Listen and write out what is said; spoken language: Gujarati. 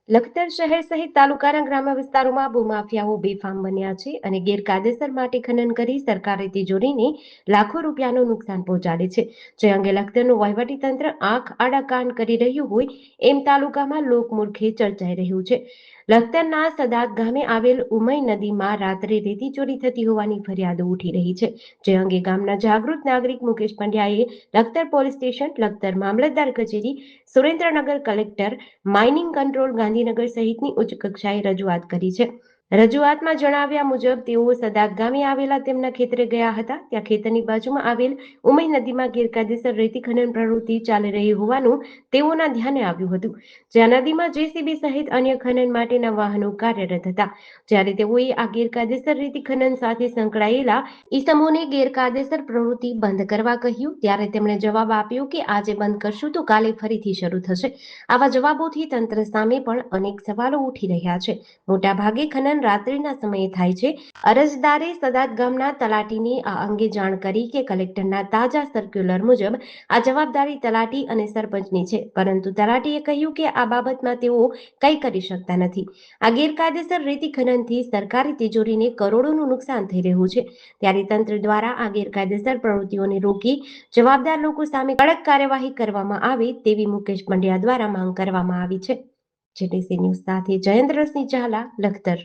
લખતર શહેર સહિત તાલુકાના ગ્રામ્ય વિસ્તારોમાં ભૂમાફિયાઓ બેફામ બન્યા છે અને ગેરકાયદેસર માટી ખનન કરી સરકારી તિજોરીને લાખો રૂપિયાનું નુકસાન પહોંચાડે છે. જે અંગે લખતરનું વહીવટીતંત્ર આંખ આડા કાન કરી રહ્યું હોય એમ તાલુકામાં લોકમુખે ચર્ચાઈ રહ્યું છે. લખતરના સદાત ગામે આવેલ ઉમઈ નદીમાં રાત્રે રેતી ચોરી થતી હોવાની ફરિયાદો ઉઠી રહી છે. જે અંગે ગામના જાગૃત નાગરિક મુકેશ પંડ્યાએ લખતર પોલીસ સ્ટેશન, લખતર મામલતદાર કચેરી, Surendranagar collector, mining control Gandhinagar સહિતની ઉચ્ચ કક્ષાએ રજૂઆત કરી છે. રજૂઆતમાં જણાવ્યા મુજબ તેઓ સદાક ગામે આવેલા તેમના ખેતરે ગયા હતા. ત્યાં ખેતરની બાજુમાં આવેલ ઉમઈ નદીમાં ગેરકાયદેસર રેતી ખનન પ્રવૃત્તિ ચાલી રહી હોવાનું તેઓના ધ્યાને આવ્યું હતું. જ્યાં નદીમાં જેસીબી સહિત અન્ય ખનન માટેના વાહનો કાર્યરત હતા. જ્યારે તેઓએ આ ગેરકાયદેસર રેતી ખનન સાથે સંકળાયેલા ઈસમોને ગેરકાયદેસર પ્રવૃત્તિ બંધ કરવા કહ્યું, ત્યારે તેમણે જવાબ આપ્યો કે આજે બંધ કરશું તો કાલે ફરીથી શરૂ થશે. આવા જવાબોથી તંત્ર સામે પણ અનેક સવાલો ઉઠી રહ્યા છે. મોટાભાગે ખનન રાત્રિના સમયે થાય છે. અરજદારે સદાત ગામના તલાટીને આ અંગે જાણ કરી કે કલેક્ટરના તાજા સર્ક્યુલર મુજબ આ જવાબદારી તલાટી અને સરપંચની છે, પરંતુ તલાટીએ કહ્યું કે આ બાબતમાં તેઓ કંઈ કરી શકતા નથી. આ ગેરકાયદેસર રેતી ખનનથી સરકારી તિજોરીને કરોડોનું નુકસાન થઈ રહ્યું છે. ત્યારે તંત્ર દ્વારા આ ગેરકાયદેસર પ્રવૃત્તિઓને રોકી જવાબદાર લોકો સામે કડક કાર્યવાહી કરવામાં આવે તેવી મુકેશ પંડ્યા દ્વારા માંગ કરવામાં આવી છે. જેટીસી ન્યૂઝ સાથે જયેન્દ્રસિંહ ઝાલા, લખતર.